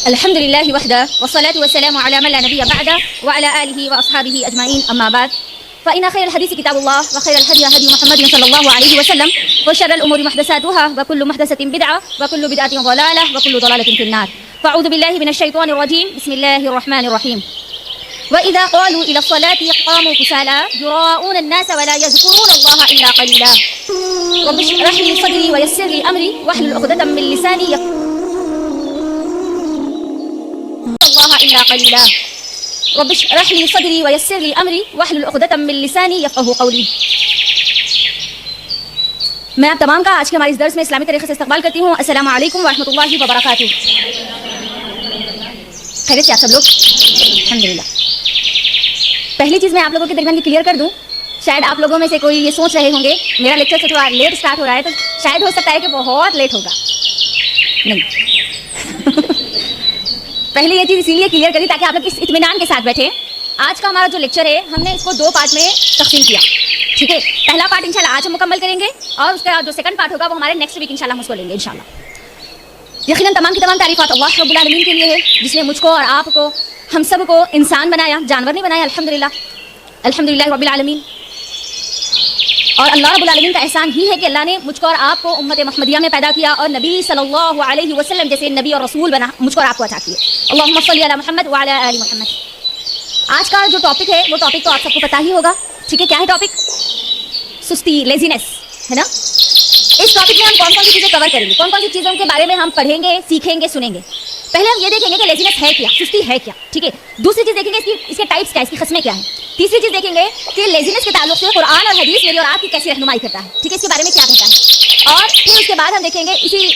الحمد لله وحده والصلاة والسلام على من لا نبي بعده وعلى آله وأصحابه أجمعين أما بعد فإن خير الحديث كتاب الله وخير الهدي هدي محمد صلى الله عليه وسلم وشر الأمور محدثاتها وكل محدثة بدعة وكل بدعة ضلالة وكل ضلالة في النار فأعوذ بالله من الشيطان الرجيم بسم الله الرحمن الرحيم وإذا قالوا إلى الصلاة قاموا كسالى يراءون الناس ولا يذكرون الله إلا قليلا رب اشرح لي صدري ويسر لي أمري واحلل عقدة من لساني الله إلا قليلا رب اشرح لي صدري ويسر لي أمري واحلل عقدة من لساني يفقهوا قولي. میں آپ تمام کا آج کے ہمارے اس درس میں اسلامی طریقے سے استقبال کرتی ہوں. السلام علیکم ورحمۃ اللہ وبرکاتہ. خیریت سے آپ سب لوگ؟ الحمدللہ. پہلی چیز میں آپ لوگوں کے درمیان کلیئر کر دوں. شاید آپ لوگوں میں سے کوئی یہ سوچ رہے ہوں گے میرا لیکچر سے تھوڑا لیٹ اسٹارٹ ہو رہا ہے تو شاید ہو سکتا ہے کہ بہت لیٹ ہوگا. نہیں پہلے یہ چیز اسی لیے کلیئر کری تاکہ آپ لوگ اس اطمینان کے ساتھ بیٹھیں. آج کا ہمارا جو لیکچر ہے ہم نے اس کو 2 پارٹ میں تقسیم کیا. ٹھیک ہے, پہلا پارٹ انشاءاللہ آج ہم مکمل کریں گے اور اس کا جو سیکنڈ پارٹ ہوگا وہ ہمارے نیکسٹ ویک انشاءاللہ ہم اس کو لیں گے انشاءاللہ. یقیناً تمام کی تمام تعریفات اللہ رب العالمین کے لیے ہے جس نے مجھ کو اور آپ کو ہم سب کو انسان بنایا, جانور نہیں بنایا. الحمدللہ الحمدللہ رب العالمین. اور اللہ رب العالمین کا احسان ہی ہے کہ اللہ نے مجھ کو اور آپ کو امت محمدیہ میں پیدا کیا اور نبی صلی اللہ علیہ وسلم جیسے نبی اور رسول بنا مجھ کو اور آپ کو عطا کیے. اللہم صلی علی محمد وعلی آل محمد. آج کا جو ٹاپک ہے وہ ٹاپک تو آپ سب کو پتہ ہی ہوگا. ٹھیک ہے, کیا ہے ٹاپک؟ سستی, لیزینس, ہے نا. اس ٹاپک میں ہم کون کون سی چیزیں کور کریں گے, کون کون سی چیزوں کے بارے میں ہم پڑھیں گے, سیکھیں گے, سنیں گے. پہلے ہم یہ دیکھیں گے کہ لیزینس ہے کیا, سستی ہے کیا. ٹھیک ہے, دوسری چیز دیکھیں گے اس کے ٹائپس کیا, اس کی قسمیں کیا ہیں. تیسری چیز دیکھیں گے کہ لیزینس کے تعلق سے قرآن اور حدیث میری اور آپ کی کیسی رہنمائی کرتا ہے. ٹھیک ہے, اس کے بارے میں کیا کہتا ہے. اور پھر اس کے بعد ہم دیکھیں گے اسی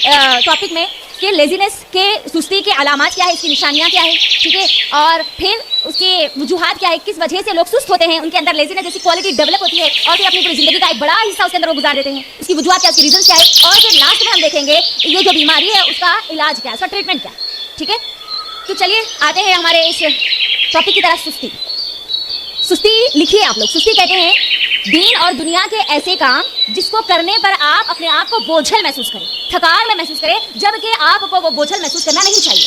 ٹاپک میں کہ لیزینس کے, سستی کے علامات کیا ہے, اس کی نشانیاں کیا ہے. ٹھیک ہے, اور پھر اس کے وجوہات کیا ہے, کس وجہ سے لوگ سست ہوتے ہیں, ان کے اندر لیزینس جیسی کوالٹی ڈیولپ ہوتی ہے اور پھر اپنی پوری زندگی کا ایک بڑا حصہ اس کے اندر وہ گزار دیتے ہیں. اس کی وجوہات کیا, اس کی ریزنس کیا ہے, اور پھر لاسٹ میں ہم دیکھیں گے یہ جو بیماری ہے اس کا علاج کیا ہے, اس کا ٹریٹمنٹ کیا ہے. ٹھیک ہے, تو چلیے آتے ہیں ہمارے اس ٹاپک کی طرف. سستی. سستی لکھیے آپ لوگ. سستی کہتے ہیں دین اور دنیا کے ایسے کام جس کو کرنے پر آپ اپنے آپ کو بوجھل محسوس کریں, تھکان میں محسوس کریں, جبکہ آپ کو وہ بوجھل محسوس کرنا نہیں چاہیے.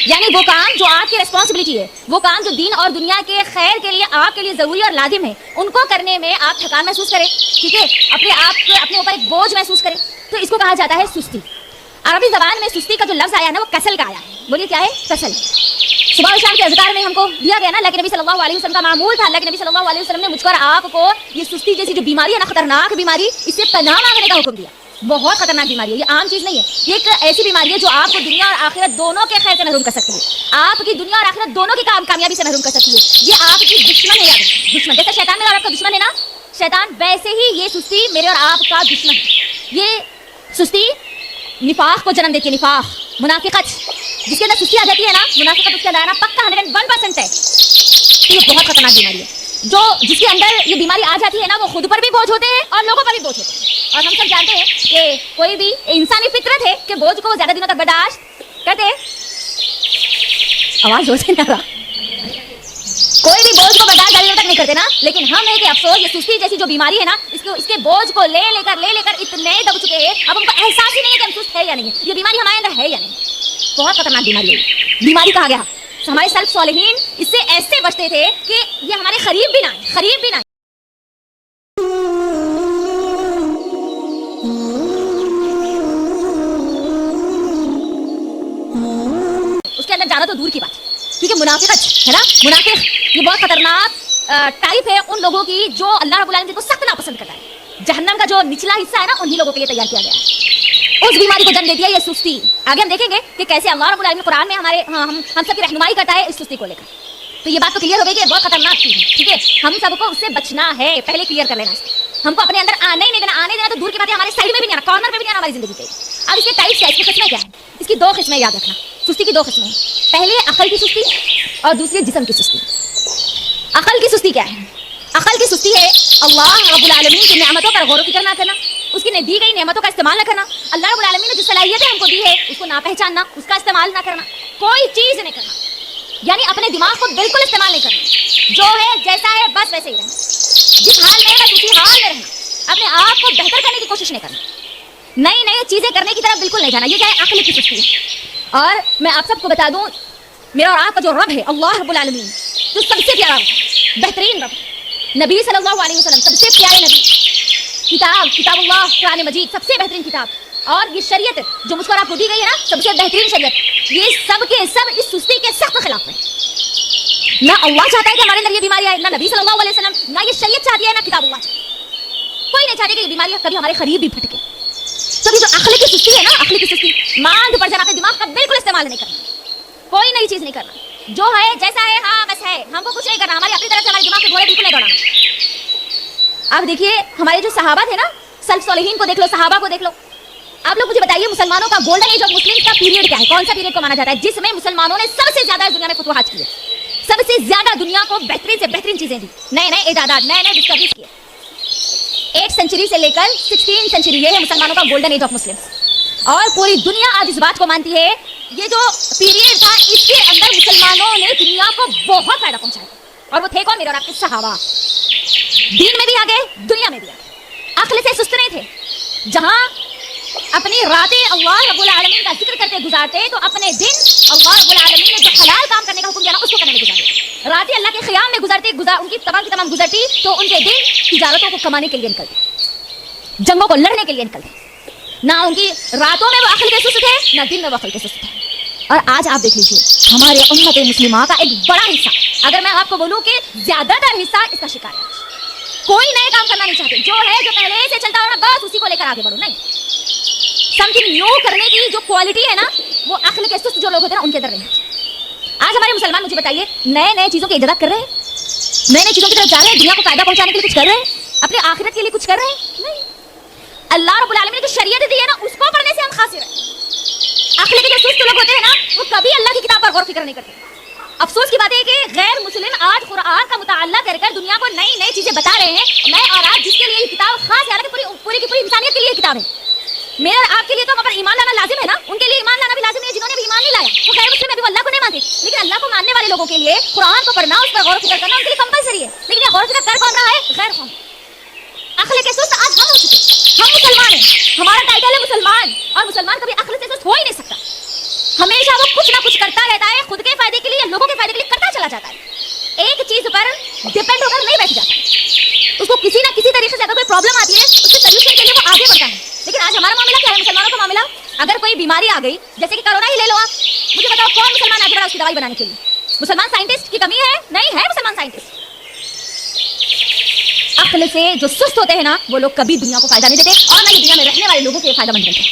یعنی وہ کام جو آپ کی ریسپانسبلٹی ہے, وہ کام جو دین اور دنیا کے خیر کے لیے آپ کے لیے ضروری اور لازم ہے, ان کو کرنے میں آپ تھکان محسوس کریں. ٹھیک ہے, اپنے آپ کو اپنے اوپر ایک بوجھ محسوس کریں, تو اس کو کہا جاتا ہے سستی. عربی زبان میں سستی کا جو لفظ آیا ہے نا وہ کسل کا آیا ہے. بولیے کیا ہے؟ کسل. صبح و شام کے اذکار میں ہم کو دیا گیا نا, اللہ کے نبی صلی اللہ علیہ وسلم کا معمول تھا. اللہ کے نبی صلی اللہ علیہ وسلم نے مجھ کو اور آپ کو یہ سستی جیسی جو بیماری ہے نا, خطرناک بیماری, اس سے پناہ مانگنے کا حکم دیا. بہت خطرناک بیماری ہے, یہ عام چیز نہیں ہے. یہ ایک ایسی بیماری ہے جو آپ کو دنیا اور آخرت دونوں کے خیر سے محروم کر سکتی ہے, آپ کی دنیا اور آخرت دونوں کی کامیابی سے محروم کر سکتی ہے. یہ آپ کی دشمن ہے. یاد رکھیں, دشمن جیسے شیطان میرا اور آپ کا دشمن ہے نا, شیطان, ویسے ہی یہ سستی میرے اور آپ کا دشمن ہے. یہ سستی نفاق کو جنم دیتی ہے, نفاق, منافقت. جس کے اندر سستی آ جاتی ہے نا, منافقت اس کے اندر آنا پکا 101% ہے. یہ بہت خطرناک بیماری ہے. جو جس کے اندر یہ بیماری آ جاتی ہے نا, وہ خود پر بھی بوجھ ہوتے ہیں اور لوگوں پر بھی بوجھ ہوتے ہیں. اور ہم سب جانتے ہیں کہ کوئی بھی انسانی فطرت ہے کہ بوجھ کو زیادہ دنوں تک برداشت کرتے ہیں. آواز ہوتے نہ رہا, کوئی بھی بوجھ کو برداشت زیادہ دنوں تک نہیں کرتے نا. لیکن ہم ہے کہ افسوس یہ سستی جیسی جو بیماری ہے نا, اس کے بوجھ کو لے لے کر اتنے دب چکے ہیں, اب ہم کو احساس ہی نہیں ہے کہ ہم سست ہے یا نہیں. یہ بیماری ہمارے اندر ہے یا نہیں. بہت خطرناک بیماری ہے. بیماری کہا گیا, ہمارے سلف صالحین اس سے ایسے بچتے تھے کہ یہ ہمارے قریب بھی نہ آئے, قریب بھی نہ آئے. اس کے اندر جانا تو دور کی بات ہے, کیونکہ منافقت ہے نا, منافق یہ بہت خطرناک ٹائپ ہے ان لوگوں کی جو اللہ رب العالمین کو سخت ناپسند کرتا ہے. جہنم کا جو نچلا حصہ ہے نا, انہی لوگوں کے لیے تیار کیا گیا ہے. اس بیماری کو جنم دیتی ہے یہ سستی. آگے ہم دیکھیں گے کہ کیسے اللہ رب العالمین قرآن میں ہم سب کی رہنمائی کرتا ہے اس سستی کو لے کر. تو یہ بات تو کلیئر ہو گئی کہ بہت خطرناک چیز ہے. ٹھیک ہے, ہم سب کو اس سے بچنا ہے, پہلے کلیئر کر لینا. ہم کو اپنے اندر آنے نہیں دینا, آنے دینا تو دور کی بات ہے, ہمارے سائڈ میں بھی نہیں آنا, کارنر پہ بھی نہیں آنا ہماری زندگی کے. اب اس کے ٹائپس کیا ہے, اس کی قسمیں کیا ہے؟ اس کی 2 قسمیں یاد رکھنا. سستی کی 2 قسمیں ہیں. پہلے عقل کی سستی اور دوسری جسم کی سستی. عقل کی سستی کیا ہے؟ عقل کی سستی ہے اللہ رب العالمین کی نعمتوں پر غور و فکر نہ کرنا, اس کی دی گئی نعمتوں کا استعمال نہ کرنا. اللہ رب العالمین نے جو صلاحیتیں ہم کو دی ہے اس کو نہ پہچاننا, اس کا استعمال نہ کرنا, کوئی چیز نہیں کرنا. یعنی اپنے دماغ کو بالکل استعمال نہیں کرنا, جو ہے جیسا ہے بس ویسے ہی رہنا, جس حال میں بس اسی حال میں رہنا. اپنے آپ کو بہتر کرنے کی کوشش نہیں کرنا, نئی چیزیں کرنے کی طرف بالکل نہیں جانا. یہ کیا ہے؟ عقل کی سستی ہے. اور میں آپ سب کو بتا دوں میرا اور آپ کا جو رب ہے اللہ رب العالمین جو سب سے پیارا رب بہترین رب نبی صلی اللہ علیہ وسلم سب سے پیارے نبی کتاب اللہ قرآن مجید سب سے بہترین کتاب اور یہ شریعت جو مجھ کو آپ کو دی گئی ہے نا سب سے بہترین شریعت یہ سب کے سب اس سستی کے سخت خلاف ہے. نہ اللہ چاہتا ہے کہ ہمارے اندر یہ بیماری آئے نہ نبی صلی اللہ علیہ وسلم نہ یہ شریعت چاہتی ہے نہ کتاب اللہ چاہتی ہے. کوئی نہیں چاہتے کہ یہ بیماریاں کبھی ہمارے قریب بھی پھٹکے. تو یہ جو عقل کی سستی ہے نا عقل کی سستی ماند پڑ جانا اپنے دماغ کا بالکل استعمال نہیں کرنا کوئی نئی چیز نہیں کرنا جو ہے جیسا ہے ہاں بس ہے ہم کو کچھ نہیں کرنا ہماری اپنی طرف سے ہمارے دماغ کے گھوڑے بالکل نہیں دوڑانا. آپ دیکھیے ہمارے جو صحابہ تھے نا سلف صالحین کو دیکھ لو صحابہ کو دیکھ لو. آپ لوگ مجھے بتائیے مسلمانوں کا گولڈن ایج آف مسلمز کا پیریڈ کیا ہے کون سا پیریڈ کو مانا جاتا ہے جس میں مسلمانوں نے سب سے زیادہ دنیا میں فتوحات کی ہے سب سے زیادہ دنیا کو بہترین سے بہترین چیزیں دی نئے نئے ایجادات نئے نئے ڈسکوریز کیے 8 سینچری سے لے کر 16 سینچری یہ ہے مسلمانوں کا گولڈن ایج آف مسلمز اور پوری دنیا آج اس بات کو مانتی ہے یہ جو پیریڈ تھا اس کے اندر مسلمانوں نے دنیا کو بہت فائدہ پہنچایا اور وہ تھے کون میرے اور آپ کے صحابہ دین میں بھی آگے دنیا میں بھی آگے عقل سے سست نہیں تھے جہاں اپنی راتیں اللہ رب العالمین کا ذکر کرتے گزارتے تو اپنے دن اللہ رب العالمین نے جو حلال کام کرنے کا حکم دیا نا اس کو کرنے میں گزارتے راتیں اللہ کے قیام میں گزرتی ان کی تمام کی تمام گزرتی تو ان کے دن تجارتوں کو کمانے کے لیے نکلتے جنگوں کو لڑنے کے لیے نکلتے نہ ان کی راتوں میں وہ عقل کے سست تھے نہ دن میں وہ عقل کے سست تھے. اور آج آپ دیکھ لیجیے ہمارے امت مسلمہ کا ایک بڑا حصہ اگر میں آپ کو بولوں کہ زیادہ تر حصہ اس کا شکار ہے کوئی نئے کام کرنا نہیں چاہتے جو ہے جو پہلے سے چلتا ہو نا بس اسی کو لے کر آگے بڑھو نہیں سم تھنگ نیو کرنے کی جو کوالٹی ہے نا وہ عقل کے سست جو لوگ ہوتے ہیں نا ان کے اندر نہیں. آج ہمارے مسلمان مجھے بتائیے نئے نئے چیزوں کی ایجاد کر رہے ہیں نئے نئے چیزوں کی طرف جا رہے ہیں دنیا کو فائدہ پہنچانے کے لیے کچھ کر رہے ہیں اپنی آخرت کے لیے کچھ کر رہے ہیں نہیں. اللہ رب العالمین نے جو شریعت دی ہے نا اس کو پڑھنے سے ہم خاصر ہیں. عقل کے جو سست لوگ ہوتے ہیں نا وہ کبھی اللہ کی کتاب پر غور فکر نہیں کرتے. افسوس کی بات ہے کہ غیر مسلم آج قرآن کا مطالعہ کر کر دنیا کو نئی نئی چیزیں بتا رہے ہیں میں اور آپ جس کے لیے یہ کتاب خاص ہے حالانکہ پوری کی پوری انسانیت کے لیے یہ کتاب ہے میرے اور آپ کے لیے تو ہم پر ایمان لانا لازم ہے نا ان کے لیے ایمان لانا بھی لازم ہے جنہوں نے بھی ایمان نہیں لایا وہ غیر مسلم ہے وہ اللہ کو نہیں مانتے لیکن اللہ کو ماننے والے لوگوں کے لیے قرآن کو پڑھنا اس پر غور فکر کرنا ان کے لیے کمپلسری ہے لیکن یہ غور فکر کر کون رہا ہے غیر قوم. عقل کے سست آج ہم ہو چکے ہم مسلمان ہیں ہمارا ٹائٹل ہے مسلمان اور مسلمان کبھی عقل سے سست ہو ہی نہیں سکتا ہمیشہ وہ کچھ نہ کچھ کرتا رہتا ہے خود کے فائدے کے لیے لوگوں کے فائدے کے لیے کرتا چلا جاتا ہے ایک چیز پر ڈپینڈ ہو کر نہیں بیٹھ جاتا اس کو کسی نہ کسی طریقے سے اگر کوئی پرابلم آتی ہے اس کے سلوشن کے لیے وہ آگے بڑھتا ہے. لیکن آج ہمارا معاملہ کیا ہے مسلمانوں کا معاملہ اگر کوئی بیماری آ گئی جیسے کہ کرونا ہی لے لو آپ مجھے بتاؤ کون مسلمان آگے بڑھا اس کی دوائی بنانے کے لیے مسلمان سائنٹسٹ کی کمی ہے نہیں ہے مسلمان سائنٹسٹ. عقل سے جو سست ہوتے ہیں نا وہ لوگ کبھی دنیا کو فائدہ نہیں دیتے اور نہ ہی دنیا میں رہنے والے لوگوں کے فائدہ مند بنتے ہیں.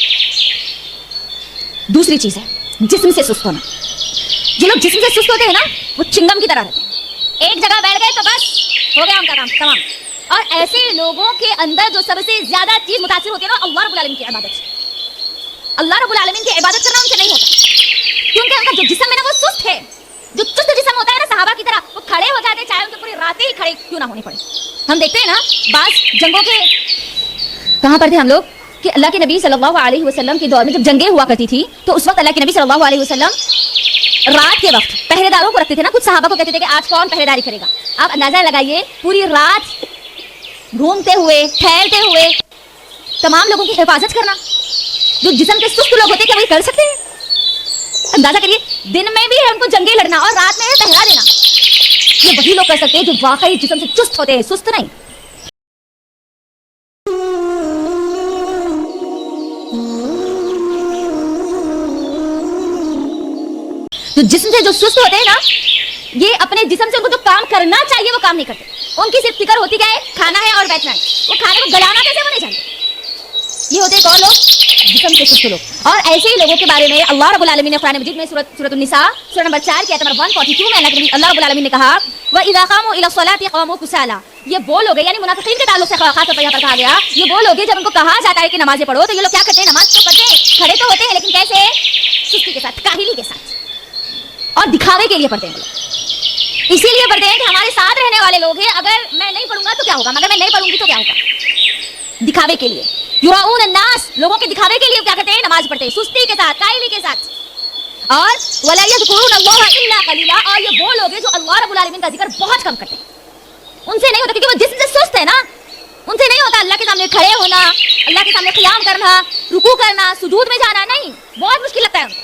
دوسری چیز ہے جسم سے سست ہونا. جو لوگ جسم سے سست ہوتے ہیں نا وہ چنگم کی طرح رہتے ہیں ایک جگہ بیٹھ گئے تو بس ہو گیا ان کا کام تمام. اور ایسے لوگوں کے اندر جو سب سے زیادہ چیز متاثر ہوتی ہے نا اللہ رب العالمین کی عبادت سے اللہ رب العالمین کی عبادت کرنا ان سے نہیں ہوتا کیونکہ ان کا جو جسم ہے نا وہ سست ہے. جو چست جسم ہوتا ہے نا صحابہ کی طرح وہ کھڑے ہو جاتے چاہے ان کے پوری راتیں ہی کھڑے کیوں نہ ہونے پڑے. ہم دیکھتے ہیں نا بعض جنگوں کے کہاں پر تھے ہم لوگ کہ اللہ کے نبی صلی اللہ علیہ وسلم کے دور میں جب جنگیں ہوا کرتی تھی تو اس وقت اللہ کے نبی صلی اللہ علیہ وسلم رات کے وقت پہرے داروں کو رکھتے تھے نا کچھ صحابہ کو کہتے تھے کہ آج کون پہرے داری کرے گا. آپ اندازہ لگائیے پوری رات گھومتے ہوئے ٹھہرتے ہوئے تمام لوگوں کی حفاظت کرنا جو جسم کے سست لوگ ہوتے ہیں کیا وہی کر سکتے ہیں. اندازہ کریے دن میں بھی ہے ان کو جنگیں لڑنا اور رات میں ہے پہرا دینا یہ وہی لوگ کر سکتے ہیں جو واقعی جسم سے چست ہوتے ہیں سست نہیں. جو جسم سے جو سست ہوتے ہیں نا یہ اپنے جسم سے ان کو جو کام کرنا چاہیے وہ کام نہیں کرتے. ان کی صرف فکر ہوتی کیا ہے کھانا ہے اور بیٹھنا ہے وہ کھانے کو گلانا کیسے وہ نہیں جانتے. یہ ہوتے کون لوگ جسم سے سست لوگ. اور ایسے ہی لوگوں کے بارے میں اللہ رب العالمین نے قرآن مجید میں سورۃ النساء سورہ نمبر 4 کی آیت نمبر 142 میں اللہ رب العالمین نے کہا وَإِذَا قَامُوا إِلَى الصَّلَاةِ قَامُوا كُسَالَىٰ. یہ وہ لوگ ہیں یعنی منافقین کے تعلق سے خاص طور پر یہاں پر کہا گیا یہ وہ لوگ ہیں جب ان کو کہا جاتا ہے کہ نمازیں پڑھو تو یہ لوگ کیا کرتے ہیں نماز تو پڑھتے ہیں کھڑے تو ہوتے ہیں لیکن کیسے سستی کے ساتھ کاہلی کے ساتھ اور دکھاوے کے لیے پڑھتے ہیں. اسی لیے پڑھتے ہیں کہ ہمارے ساتھ رہنے والے لوگ ہیں اگر میں نہیں پڑھوں گا تو کیا ہوگا مگر میں نہیں پڑھوں گی تو کیا ہوگا دکھاوے کے لیے. یراؤن الناس لوگوں کے دکھاوے کے لیے کیا کرتے ہیں نماز پڑھتے ہیں سستی کے ساتھ کاہلی کے ساتھ. اور ولا یذکرون اللہ الا قلیلا اور یہ وہ لوگ ہیں جو اللہ رب العالمین کا ذکر بہت کم کرتے ہیں. ان سے نہیں ہوتا کیونکہ وہ جسم سے سست ہے نا ان سے نہیں ہوتا اللہ کے سامنے کھڑے ہونا اللہ کے سامنے قیام کرنا رکوع کرنا سجود میں جانا نہیں بہت مشکل لگتا ہے ان کو.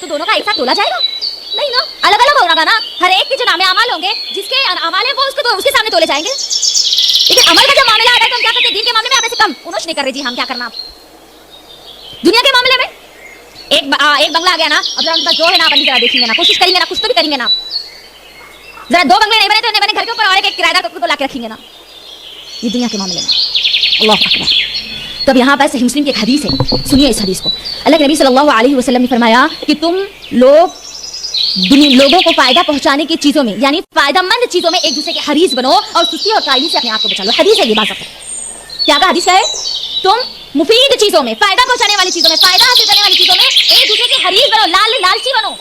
تو دونوں کا ایک ساتھ تولا جائے گا نہیں نا, الگ الگ ہوگا نا. ہر ایک کے جو نام اعمال ہوں گے, جس کے اعمال ہیں وہ اس کے سامنے تولے جائیں گے. لیکن عمل کا جب معاملہ آتا ہے تو ہم کیا کرتے ہیں, دین کے معاملے میں آپ سے کم انوش نہیں کر رہے جی ہم کیا کرنا. دنیا کے معاملے میں ایک بنگلہ آ گیا نا, اب ذرا جو ہے نا اپنی ذرا دیکھیں گے نا, کوشش کریں گے نا, کچھ تو بھی کریں گے نا. ذرا 2 بنگلے نہیں بنے تو نہیں بنے, گھر کے اوپر اور ایک کرایہ دار کو لا کے رکھیں گے نا. یہ دنیا کے معاملے میں. اللہ اکبر. تب یہاں پر صحیح مسلم کی ایک حدیث ہے, سنیے اس حدیث کو. اللہ کے نبی صلی اللہ علیہ وسلم نے فرمایا کہ تم لوگوں کو فائدہ پہنچانے کی چیزوں میں, یعنی فائدہ مند چیزوں میں ایک دوسرے کے حریص بنو اور سستی اور کائلی سے اپنے آپ کو بچا لو. حدیث ہے یہ بات. کیا کہا حدیث ہے؟ تم مفید چیزوں میں, فائدہ پہنچانے والی چیزوں میں, فائدہ حاصل کرنے والی چیزوں میں ایک دوسرے کے حریص بنو, لالچی بنو,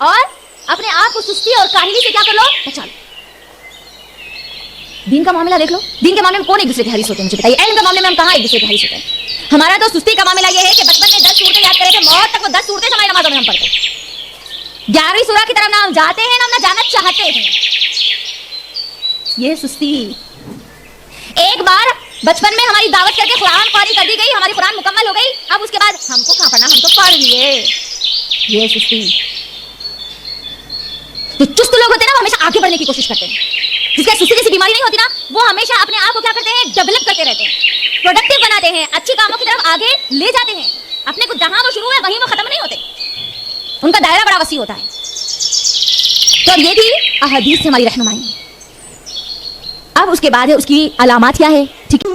اور اپنے آپ کو سستی اور کاہلی سے کیا کر لو, بچا لو. دین کا معاملہ دیکھ لو, دین کے معاملے میں کون ایک دوسرے کے حریص ہوتے ہیں مجھے بتائیے. علم کے معاملے میں ہم کہاں ایک دوسرے کے حریص ہوتے ہیں. ہمارا تو سستی کا معاملہ یہ ہے کہ بچپن میں 10 صورتیں یاد کرے تھے, موت تک وہ 10 صورتیں ہماری نمازوں میں ہم پڑھتے ہیں. 11ویں سورہ کی طرف نہ ہم جاتے ہیں, نہ جانا چاہتے ہیں. یہ سستی. ایک بار بچپن میں ہماری دعوت کر کے قرآن خوانی کر دی گئی, ہماری قرآن مکمل ہو گئی, اب اس کے بعد ہم کو کہاں پڑھنا, ہم تو پڑھ لیے. یہ سستی. جو چست لوگ ہوتے ہیں نا وہ ہمیشہ آگے بڑھنے کی کوشش کرتے ہیں. جس کا سستی جیسی بیماری نہیں ہوتی نا, وہ ہمیشہ اپنے آپ کو کیا کرتے ہیں, ڈیولپ کرتے رہتے ہیں, پروڈکٹیو بناتے ہیں, اچھی کاموں کی طرف آگے لے جاتے ہیں. اپنے کو جہاں وہ شروع ہے وہیں وہ ختم نہیں ہوتے, ان کا دائرہ بڑا وسیع ہوتا ہے. تو یہ بھی احادیث سے ہماری رہنمائی. اب اس کے بعد ہے اس کی علامات کیا ہے. ٹھیک ہے,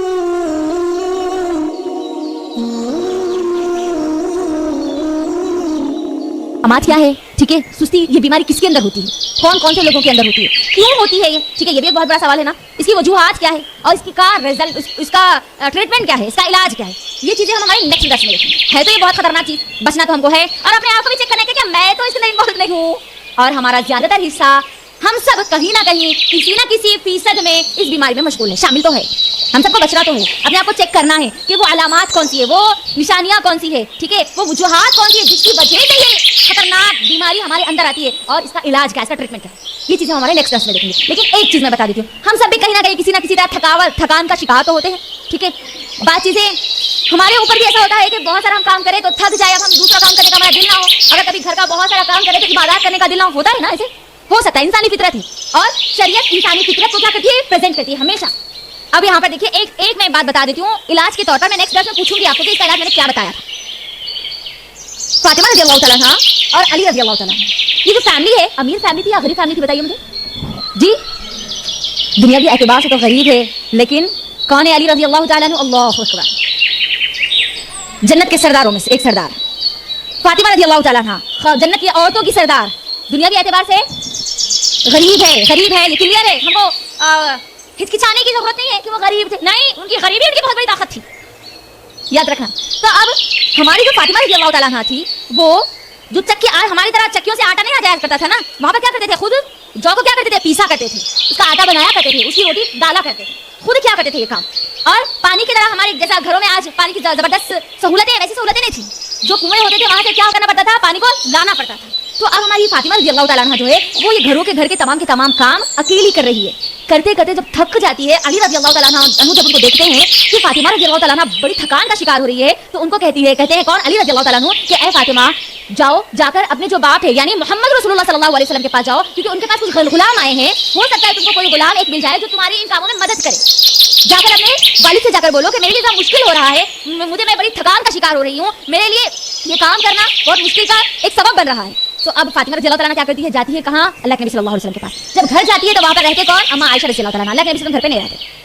علامات کیا ہے. ٹھیک ہے, سستی یہ بیماری کس کے اندر ہوتی ہے, کون سے لوگوں کے اندر ہوتی ہے, کیوں ہوتی ہے یہ. ٹھیک ہے, یہ بھی ایک بہت بڑا سوال ہے نا. اس کی وجوہات کیا ہے اور اس کا رزلٹ, اس کا ٹریٹمنٹ کیا ہے, اس کا علاج کیا ہے. یہ چیزیں ہم ہمارے نیکسٹ درس میں دیکھیں گے. ہے تو یہ بہت خطرناک چیز, بچنا تو ہم کو ہے, اور اپنے آپ کو بھی چیک کرنے کے کہ میں تو اس کے اندر انوالو نہیں ہوں, اور ہمارا زیادہ تر حصہ ہم سب کہیں نہ کہیں کسی نہ کسی فیصد میں اس بیماری میں مشغول ہے, شامل تو ہے. ہم سب کو بچنا تو ہے, اپنے آپ کو چیک کرنا ہے کہ وہ علامات کون سی ہے, وہ نشانیاں کون سی ہے. ٹھیک ہے, وہ وجوہات کون سی ہے جس کی وجہ سے یہ خطرناک بیماری ہمارے اندر آتی ہے, اور اس کا علاج کیا ہے, اس کا ٹریٹمنٹ کیا ہے. یہ چیزیں ہمارے نیکسٹ کلاس میں دیکھیں گے. لیکن ایک چیز میں بتا دیتی ہوں, ہم سب بھی کہیں نہ کسی طرح تھکان کا شکار تو ہوتے ہیں. ٹھیک ہے, بات چیزیں ہمارے اوپر بھی ایسا ہوتا ہے کہ بہت سارا ہم کام کریں تو تھک جائے, اب ہم دوسرا کام کرنے کا ہمارا دل نہ ہو. اگر کبھی گھر کا بہت سارا کام کرے تو عبادات کرنے کا دل نہ ہوتا ہے نا, ایسے ہو سکتا ہے, انسانی فطرت ہے, اور شریعت انسانی فطرت کو کیا کرتی ہے, پریزنٹ کرتی ہے ہمیشہ. اب یہاں پر دیکھیے ایک میں بات بتا دیتی ہوں علاج کے طور پر. میں نیکسٹ درس میں پوچھوں گی آپ کو کہ اس کا علاج میں نے کیا بتایا تھا. فاطمہ رضی اللہ تعالیٰ عنہا اور علی رضی اللہ تعالیٰ عنہ, یہ جو فیملی ہے, امیر فیملی تھی یا غریب فیملی تھی, بتائیے مجھے جی. دنیاوی اعتبار سے تو غریب ہے, لیکن کون ہے علی رضی اللہ تعالیٰ عنہ؟ اللہ اکبر, جنت کے سرداروں میں سے ایک سردار. فاطمہ رضی اللہ تعالیٰ عنہ جنت کی عورتوں کی سردار, دنیاوی اعتبار سے غریب ہے, یہ کلیئر ہے. ہم کو ہچکچانے کی ضرورت نہیں ہے کہ وہ غریب تھے, نہیں, ان کی غریبی ان کی بہت بڑی طاقت تھی, یاد رکھنا. تو اب ہماری جو فاطمہ رضی اللہ تعالیٰ عنہ تھی, وہ جو چکی, ہماری طرح چکیوں سے آٹا نہیں آ جایا کرتا تھا نا, وہاں پر کیا کرتے تھے, خود جو کو کیا کرتے تھے, پیسا کرتے تھے, اس کا آٹا بنایا کرتے تھے, اس کی روٹی ڈالا کرتے تھے, خود کیا کرتے تھے یہ کام. اور پانی کی طرح ہمارے جیسا گھروں میں آج پانی کی زبردست سہولتیں, ویسی سہولتیں نہیں تھیں. جو کنویں ہوتے تھے وہاں سے کیا کرنا پڑتا تھا, پانی کو لانا پڑتا تھا. تو اب ہماری فاطمہ رضی اللہ تعالیٰ عنہ جو ہے وہ یہ گھر کے تمام کام اکیلی کر رہی ہے. کرتے کرتے جب تھک جاتی ہے, علی رضی اللہ تعالیٰ عنہ جب ان کو دیکھتے ہیں کہ فاطمہ رضی اللہ تعالیٰ عنہ بڑی تھکان کا شکار ہو رہی ہے, تو ان کو کہتے ہیں کون, علی رضی اللہ تعالیٰ عنہ, کہ اے فاطمہ جا کر اپنے جو باپ ہے یعنی محمد رسول اللہ صلی اللہ علیہ وسلم کے پاس جاؤ, کیونکہ ان کے پاس کچھ غلام آئے ہیں, ہو سکتا ہے تم کو کوئی غلام ایک مل جائے جو تمہاری ان کاموں میں مدد کرے. جا کر اپنے والد سے جا کر بولو کہ میرے لیے مشکل ہو رہا ہے, میں بڑی تھکان کا شکار ہو رہی ہوں, میرے لیے یہ کام کرنا بہت مشکل کا ایک سبب بن رہا ہے. تو اب فاطمہ رضی اللہ تعالیٰ کیا کرتی ہے, جاتی ہے کہاں, اللہ کے نبی صلی اللہ علیہ وسلم کے پاس. جب گھر جاتی ہے تو وہاں پر رہتے کون, اما عائشہ رضی اللہ تعالیٰ, اللہ کے نبی صلی اللہ علیہ وسلم گھر پہ نہیں رہتے.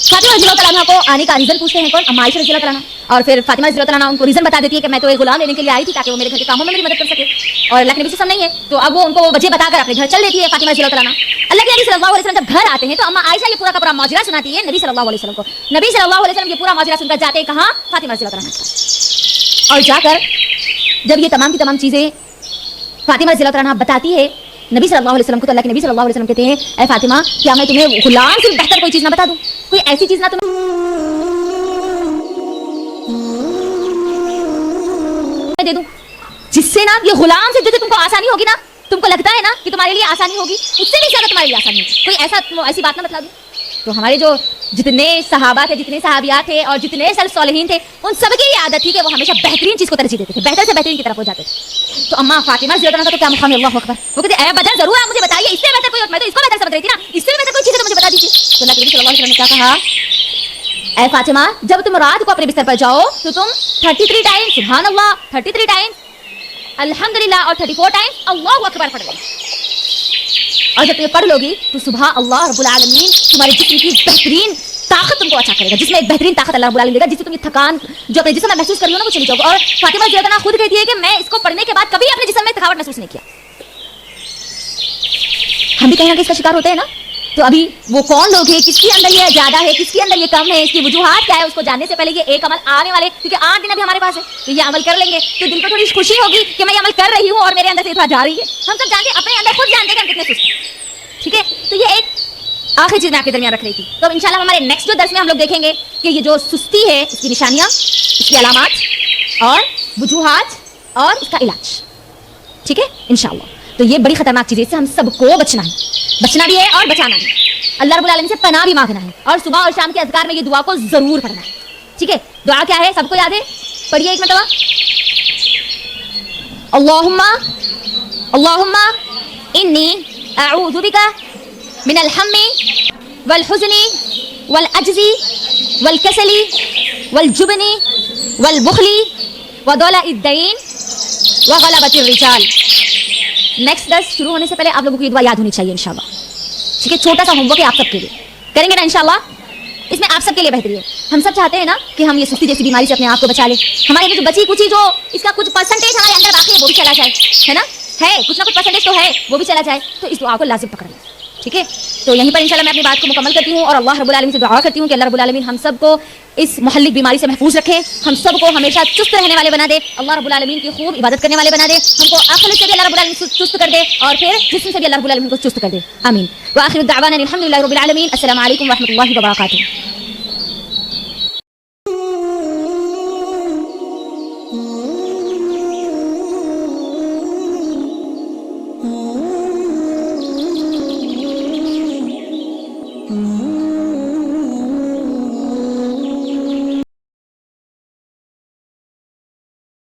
فاطمہ رضی اللہ تعالیٰ کو آنے کا ریزن پوچھتے ہیں کون, اما عائشہ رضی اللہ تعالیٰ, اور پھر فاطمہ رضی اللہ تعالیٰ ان کو ریزن بتا دیتی ہے کہ میں تو ایک غلام لینے کے لیے آئی تھی تاکہ وہ میرے گھر کے کاموں میں میری مدد کر سکے, اور اللہ کے نبی صلی اللہ علیہ وسلم نہیں ہے, تو اب وہ ان کو وجہ بتا کر اپنے گھر چل دیتی ہے فاطمہ رضی اللہ تعالیٰ. اللہ کے نبی صلی اللہ علیہ وسلم جب گھر آتے ہیں تو اما عائشہ یہ پورا کا پورا ماجرا سناتی ہے نبی صلی اللہ علیہ وسلم کو. نبی صلی اللہ علیہ وسلم یہ پورا ماجرا سن کر جاتے ہیں کہاں, فاطمہ رضی اللہ تعالیٰ, اور جا کر جب یہ تمام کی تمام چیزیں فاطمہ رضی اللہ عنہ بتاتی ہے نبی صلی اللہ علیہ وسلم کو, تو اللہ کے نبی صلی اللہ علیہ وسلم کہتے ہیں اے فاطمہ, کیا میں تمہیں غلام سے بہتر کوئی چیز نہ بتا دوں, کوئی ایسی چیز نہ تمہیں دے دوں جس سے نا یہ غلام سے جو تم کو آسانی ہوگی نا, تم کو لگتا ہے نا کہ تمہارے لیے آسانی ہوگی, اس سے بھی زیادہ تمہارے لیے آسانی ہوگی, کوئی ایسی بات نہ بتلا دوں. تو ہمارے جو جتنے صحابہ تھے, جتنے صحابیات تھے اور جتنے سلف صالحین تھے, ان سب کی یہ عادت تھی کہ وہ ہمیشہ بہترین چیز کو ترجیح دیتے تھے, بہتر سے بہترین کی طرف ہو جاتے تھے. تو اما فاطمہ رضی اللہ عنہا کا تو کیا مقام ہے, اللہ اکبر. وہ کہتے ہیں اے بدر ضرور آپ مجھے بتائیے, اس سے بہتر کوئی, میں تو اس کو بہتر سمجھ رہی تھی نا, اس سے بہتر کوئی چیز ہے تو مجھے بتا دیجیے. تو اللہ کے نبی صلی اللہ علیہ وسلم نے کیا کہا, اے فاطمہ جب تم رات کو اپنے بستر پر جاؤ تو تم 33 ٹائم سبحان اللہ, 33 ٹائم الحمدللہ اور 34 ٹائم اللہ اکبر پڑھ لو. اور جب تم یہ پڑھ لو گی تو صبح اللہ رب العالمین تمہارے جسم کی بہترین طاقت تم کو عطا کرے گا, جس میں ایک بہترین طاقت اللہ رب العالمین دے گا, جس سے تم یہ تھکان جو اپنے جسم میں محسوس کر رہی ہو نا وہ چلی جاؤ گی. اور فاطمہ رضی اللہ عنہا خود کہتی ہے کہ میں اس کو پڑھنے کے بعد کبھی اپنے جسم میں تھکاوٹ محسوس نہیں کیا. ہم بھی کہیں نہ کہ اس کا شکار ہوتے ہیں نا. تو ابھی وہ کون لوگ ہیں, کس کے اندر یہ زیادہ ہے, کس کے اندر یہ کم ہے, اس کی وجوہات کیا ہے, اس کو جاننے سے پہلے یہ ایک عمل آنے والے, کیونکہ 8 دن ابھی ہمارے پاس ہے, تو یہ عمل کر لیں گے تو دل کو تھوڑی خوشی ہوگی کہ میں یہ عمل کر رہی ہوں اور میرے اندر سے اتنا جا رہی ہے. ہم سب جانتے ہیں, اپنے اندر خود جانتے ہیں کہ ہم کتنے سست ہیں. ٹھیک ہے, تو یہ ایک آخری چیز میں آپ کے درمیان رکھ رہی تھی. تو انشاءاللہ ہمارے نیکسٹ جو درس میں ہم لوگ دیکھیں گے کہ یہ جو سستی ہے اس کی نشانیاں, اس کی علامات اور وجوہات اور اس کا علاج. ٹھیک ہے انشاءاللہ. تو یہ بڑی خطرناک چیز ہے, اس سے ہم سب کو بچنا ہے, بچنا بھی ہے اور بچانا بھی. اللہ رب العالمین سے پناہ بھی مانگنا ہے, اور صبح اور شام کے اذکار میں یہ دعا کو ضرور پڑھنا ہے. ٹھیک ہے, دعا کیا ہے سب کو یاد ہے, پڑھیے ایک مرتبہ. اللہم انی اعوذ بک من الہم والحزن والعجز والکسل والجبن والبخل وضلع الدین وغلبۃ الرجال. نیکسٹ درس شروع ہونے سے پہلے آپ لوگوں کو یہ دعا یاد ہونی چاہیے انشاءاللہ. ٹھیک ہے, چھوٹا سا ہوم ورک ہے آپ سب کے لیے, کریں گے نا انشاءاللہ. اس میں آپ سب کے لیے بہتری ہے. ہم سب چاہتے ہیں نا کہ ہم یہ سستی جیسی بیماری سے اپنے آپ کو بچا لیں. ہمارے جو بچی کچی جو اس کا کچھ پرسنٹیج ہمارے اندر باقی ہے وہ بھی چلا جائے, ہے نا, ہے کچھ نہ کچھ پرسنٹیج تو ہے, وہ بھی چلا جائے. تو اس دعا کو لازم پکڑ لیں. ٹھیک ہے, تو یہیں پر انشاءاللہ میں اپنی بات کو مکمل کرتی ہوں اور اللہ رب العالمین سے دعا کرتی ہوں کہ اللہ رب العالمین ہم سب کو اس مہلک بیماری سے محفوظ رکھے, ہم سب کو ہمیشہ چست رہنے والے بنا دے, اللہ رب العالمین کی خوب عبادت کرنے والے بنا دے, ہم کو عقل سے بھی اللہ رب العالمین چست کر دے اور پھر جسم سے بھی اللہ رب العالمین کو چست کر دے. آمین. وآخر الدعوانا الحمدللہ رب العالمین. السلام علیکم ورحمۃ اللہ وبرکاتہ.